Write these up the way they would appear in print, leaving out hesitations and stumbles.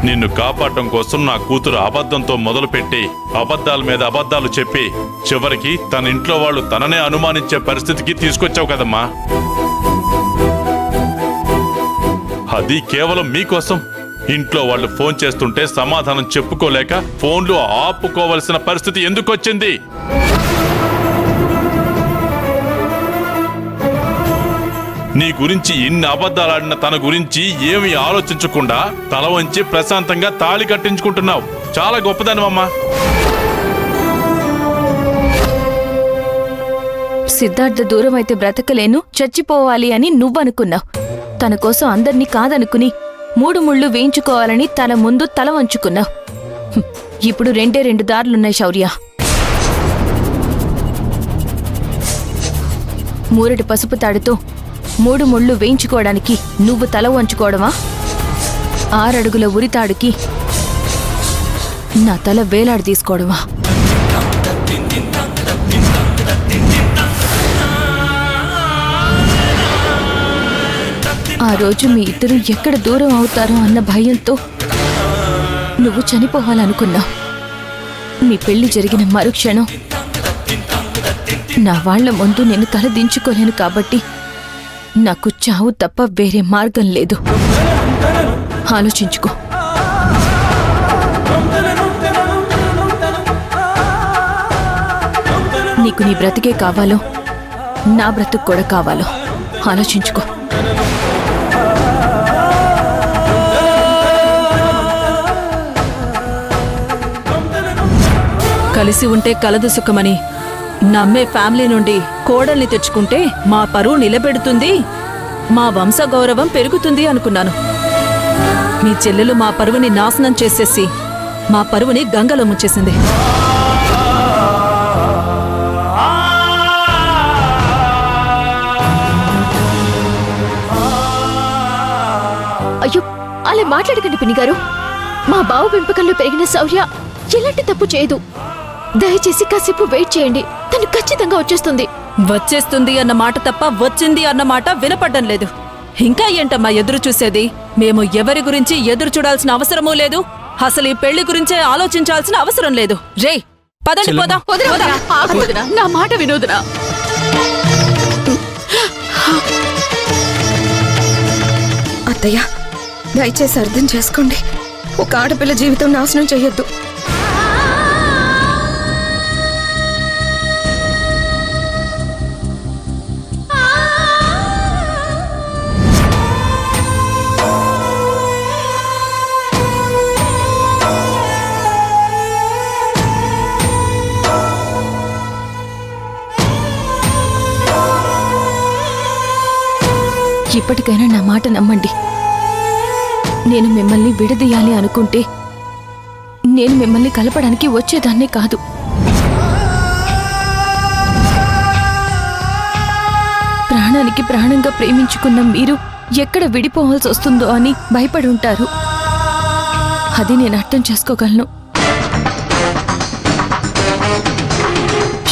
నిన్ను కాపాడటం కోసం నా కూతురు అబద్ధంతో మొదలుపెట్టి అబద్ధాల మీద అబద్ధాలు చెప్పి చివరికి తన ఇంట్లో వాళ్ళు తననే అనుమానించే పరిస్థితికి తీసుకొచ్చావు కదమ్మా. అది కేవలం మీకోసం. ఇంట్లో వాళ్ళు ఫోన్ చేస్తుంటే సమాధానం చెప్పుకోలేక ఫోన్లు ఆపుకోవలసిన పరిస్థితి ఎందుకు వచ్చింది? నీ గురించి ఇన్ని అబద్ధాలాడిన తన గురించి ఏమీ ఆలోచించకుండా తల వంచి ప్రశాంతంగా తాళి కట్టించుకుంటున్నావు. చాలా గొప్పదనమమ్మా. సిద్ధార్థ దూరం అయితే బ్రతకలేను, చచ్చిపోవాలి అని నువ్వనుకున్నావు. తన కోసం అందర్నీ కాదనుకుని 3 ముళ్ళు వేయించుకోవాలని తన ముందు తల వంచుకున్నావు. ఇప్పుడు 2 దారులున్నాయి శౌర్య. మూరటి పసుపు తాడుతో 3 ముళ్ళు వేయించుకోవడానికి నువ్వు తల వంచుకోవడమా? 6 అడుగుల ఉరితాడుకి నా తల వేలాడి తీసుకోవడమా? ఆ రోజు మీ ఇద్దరు ఎక్కడ దూరం అవుతారో అన్న భయంతో నువ్వు చనిపోవాలనుకున్నావు. మీ పెళ్లి జరిగిన మరుక్షణం నా వాళ్ల ముందు నేను తల దించుకోలేను కాబట్టి నాకు చావు తప్ప వేరే మార్గం లేదు. ఆలోచించుకో. నీకు నీ బ్రతికే కావాలో నా బ్రతుకు కూడా కావాలో ఆలోచించుకో. కలిసి ఉంటే కలదు సుఖమని నమ్మే ఫ్యామిలీ నుండి కోడల్ని తెచ్చుకుంటే మా పరువు నిలబెడుతుంది, మా వంశ గౌరవం పెరుగుతుంది అనుకున్నాను. మీ చెల్లెలు మా పరువుని నాశనం చేసేసి మా పరువుని గంగలో ముంచేసింది. అయ్యో, అలా మాట్లాడకండి పిన్ని గారు. మా బావ పెంపకంలో పెరిగిన శౌర్య ఎలాంటి తప్పు చేయదు. దయచేసి కాసేపు వెయిట్ చేయండి, తను ఖచ్చితంగా వచ్చేస్తుంది. వచ్చేస్తుంది అన్న మాట తప్ప వచ్చింది అన్న మాట వినపడ్డం లేదు. ఇంకా ఏంటమ్మా ఎదురు చూసేది? మేము ఎవరి గురించి ఎదురు చూడాల్సిన అవసరమూ లేదు. అసలు ఈ పెళ్లి గురించే ఆలోచించాల్సిన అవసరం లేదు. రే పదండి పోదాం. నా మాట వినోదనా. అత్తయ్య, దయచేసి అర్థం చేసుకోండి. ఒక ఆడపిల్ల జీవితం నాశనం చేయొద్దు. ఇప్పటికైనా నా మాట నమ్మండి. నేను మిమ్మల్ని విడదీయాలి అనుకుంటే నేను మిమ్మల్ని కలపడానికి వచ్చేదాన్నే కాదు. ప్రాణానికి ప్రాణంగా ప్రేమించుకున్న మీరు ఎక్కడ విడిపోవాల్సి వస్తుందో అని భయపడి ఉంటారు. అది నేను అర్థం చేసుకోగలను.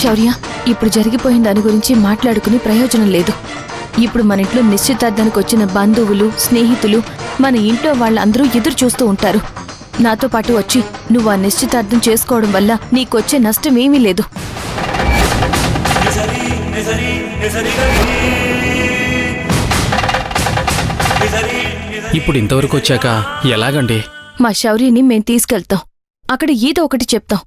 శౌర్య, ఇప్పుడు జరిగిపోయిన దాని గురించి మాట్లాడుకుని ప్రయోజనం లేదు. ఇప్పుడు మన ఇంట్లో నిశ్చితార్థానికి వచ్చిన బంధువులు, స్నేహితులు, మన ఇంట్లో వాళ్ళందరూ ఎదురు చూస్తూ ఉంటారు. నాతో పాటు వచ్చి నువ్వు ఆ నిశ్చితార్థం చేసుకోవడం వల్ల నీకొచ్చే నష్టమేమీ లేదు. ఇప్పుడు ఇంతవరకు వచ్చాక ఎలాగండి? మా శౌర్యని మేం తీసుకెళ్తాం. అక్కడ ఏదో ఒకటి చెప్తాం.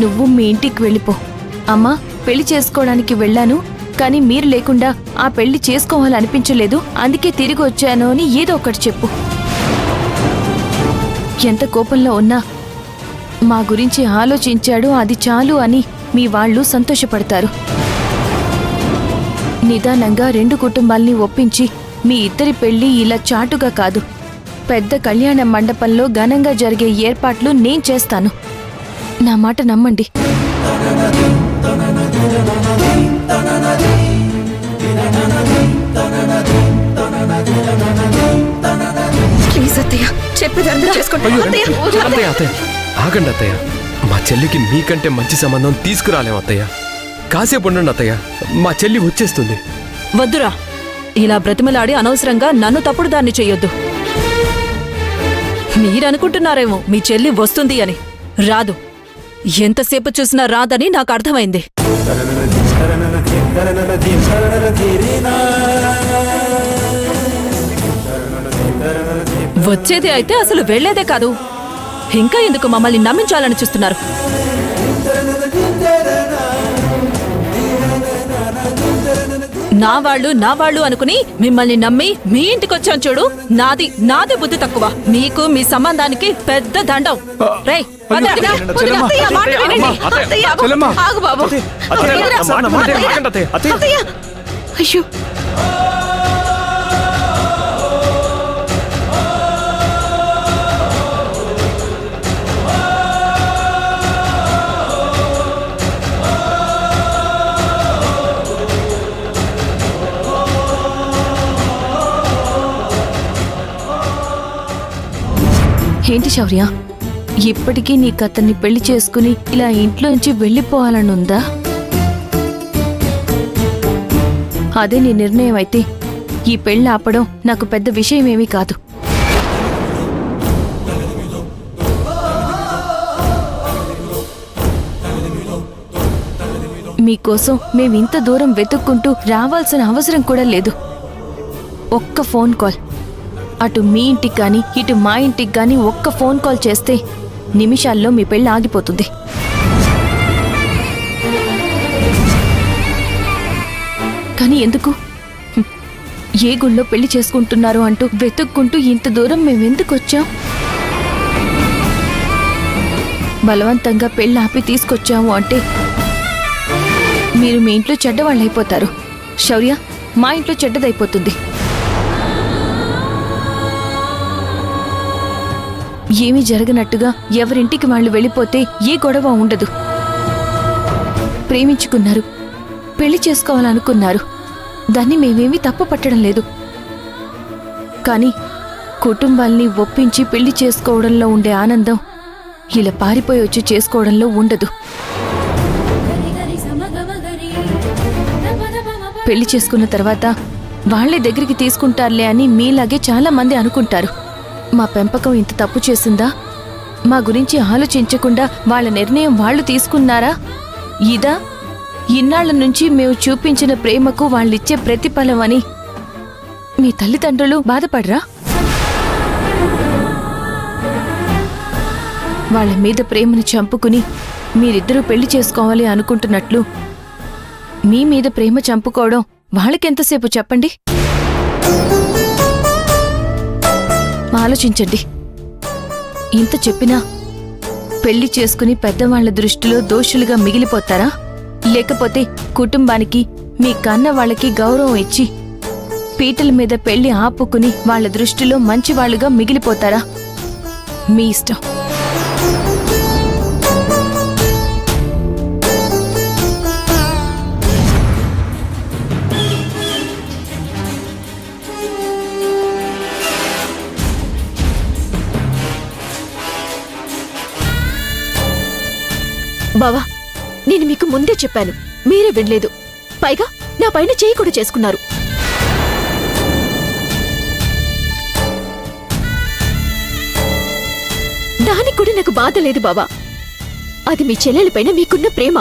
నువ్వు మీ ఇంటికి వెళ్ళిపో. అమ్మా, పెళ్లి చేసుకోవడానికి వెళ్ళాను, కానీ మీరు లేకుండా ఆ పెళ్లి చేసుకోవాలనిపించలేదు, అందుకే తిరిగి వచ్చాను అని ఏదో ఒకటి చెప్పు. ఎంత కోపంలో ఉన్నా మా గురించి ఆలోచించాడు, అది చాలు అని మీ వాళ్ళు సంతోషపడతారు. నిదానంగా 2 కుటుంబాల్ని ఒప్పించి మీ ఇద్దరి పెళ్లి ఇలా చాటుగా కాదు, పెద్ద కళ్యాణ మండపంలో ఘనంగా జరిగే ఏర్పాట్లు నేను చేస్తాను. నా మాట నమ్మండి. ప్లీజ్ అత్తయ్య, చెప్పేది అర్థం చేసుకోండి. ఆగండి అత్తయ్య, మా చెల్లికి మీకంటే మంచి సంబంధం తీసుకురాలేం అత్తయ్య. కాసేపు ఉండండి అత్తయ్య, మా చెల్లి వచ్చేస్తుంది. వద్దురా, ఇలా బ్రతిమలాడి అనవసరంగా నన్ను తప్పుడు దాన్ని చెయ్యొద్దు. మీరనుకుంటున్నారేమో మీ చెల్లి వస్తుంది అని. రాదు. ఎంతసేపు చూసినా రాదని నాకు అర్థమైంది. వచ్చేది అయితే అసలు వెళ్లేదే కాదు. ఇంకా ఎందుకు మమ్మల్ని నమ్మించాలని చూస్తున్నారు? నా వాళ్ళు అనుకుని మిమ్మల్ని నమ్మి మీ ఇంటికొచ్చాను చూడు. నాది బుద్ధి తక్కువ. మీకు మీ సంబంధానికి పెద్ద దండం. రేయ్, పద. అత్తయ్య, మాట వినండి. అత్తయ్య, ఆగు బాబు. అత్తయ్య. అయ్యో, ఏంటి శౌర్య, ఇప్పటికీ నీకు అతన్ని పెళ్లి చేసుకుని ఇలా ఇంట్లోంచి వెళ్ళిపోవాలనుందా? అదే నీ నిర్ణయం అయితే ఈ పెళ్లి ఆపడం నాకు పెద్ద విషయమేమీ కాదు. మీకోసం మేమింత దూరం వెతుక్కుంటూ రావాల్సిన అవసరం కూడా లేదు. ఒక్క ఫోన్ కాల్, అటు మీ ఇంటికి గాని ఇటు మా ఇంటికి గాని ఒక్క ఫోన్ కాల్ చేస్తే నిమిషాల్లో మీ పెళ్లి ఆగిపోతుంది. కానీ ఎందుకు? ఏ గుళ్ళో పెళ్లి చేసుకుంటున్నారు అంటూ వెతుక్కుంటూ ఇంత దూరం మేమెందుకు వచ్చాం? బలవంతంగా పెళ్లి ఆపి తీసుకొచ్చాము అంటే మీరు మీ ఇంట్లో చెడ్డవాళ్ళైపోతారు. శౌర్య మా ఇంట్లో చెడ్డదైపోతుంది. ఏమీ జరగనట్టుగా ఎవరింటికి వాళ్ళు వెళ్ళిపోతే ఏ గొడవ ఉండదు. ప్రేమించుకున్నారు, పెళ్లి చేసుకోవాలనుకున్నారు, దాన్ని మేమేమీ తప్పు పట్టడం లేదు. కానీ కుటుంబాల్ని ఒప్పించి పెళ్లి చేసుకోవడంలో ఉండే ఆనందం ఇలా పారిపోయి వచ్చి చేసుకోవడంలో ఉండదు. పెళ్లి చేసుకున్న తర్వాత వాళ్లే దగ్గరికి తీసుకుంటారులే అని మీలాగే చాలా మంది అనుకుంటారు. మా పెంపకం ఇంత తప్పు చేసిందా? మా గురించి ఆలోచించకుండా వాళ్ళ నిర్ణయం వాళ్ళు తీసుకున్నారా? ఇదా ఇన్నాళ్ల నుంచి మేము చూపించిన ప్రేమకు వాళ్ళిచ్చే ప్రతిఫలం అని మీ తల్లిదండ్రులు బాధపడరా? వాళ్ళ మీద ప్రేమను చంపుకుని మీరిద్దరూ పెళ్లి చేసుకోవాలి అనుకుంటున్నట్లు మీ మీద ప్రేమ చంపుకోవడం వాళ్ళకెంతసేపు చెప్పండి? ఆలోచించండి. ఇంత చెప్పినా పెళ్లి చేసుకుని పెద్దవాళ్ల దృష్టిలో దోషులుగా మిగిలిపోతారా? లేకపోతే కుటుంబానికి మీ కన్న వాళ్ళకి గౌరవం ఇచ్చి పీటల మీద పెళ్లి ఆపుకుని వాళ్ళ దృష్టిలో మంచివాళ్లుగా మిగిలిపోతారా? మీ ఇష్టం. బావా, నేను మీకు ముందే చెప్పాను, మీరే వినలేదు. పైగా నా పైన చేయి కూడా చేసుకున్నారు. దానికి కూడా నాకు బాధ లేదు బావా. అది మీ చెల్లెలపైన మీకున్న ప్రేమ.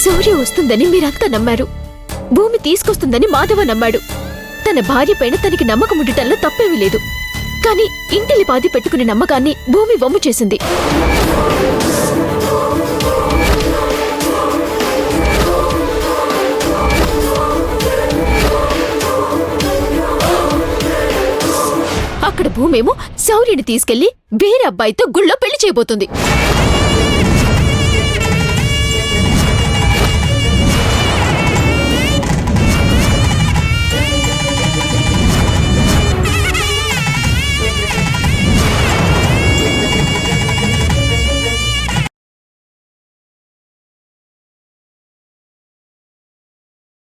సూర్య వస్తుందని మీరంతా నమ్మారు. భూమి తీసుకొస్తుందని మాధవ నమ్మాడు. తన భార్య పైన తనకి నమ్మకం ఉండటంలో తప్పేమీ లేదు. కానీ ఇంటిని పాది పెట్టుకునే నమ్మకాన్ని భూమి వమ్ము చేసింది. అక్కడ భూమేమో శౌర్యని తీసుకెళ్లి వేరే అబ్బాయితో గుళ్ళో పెళ్లి చేయబోతుంది.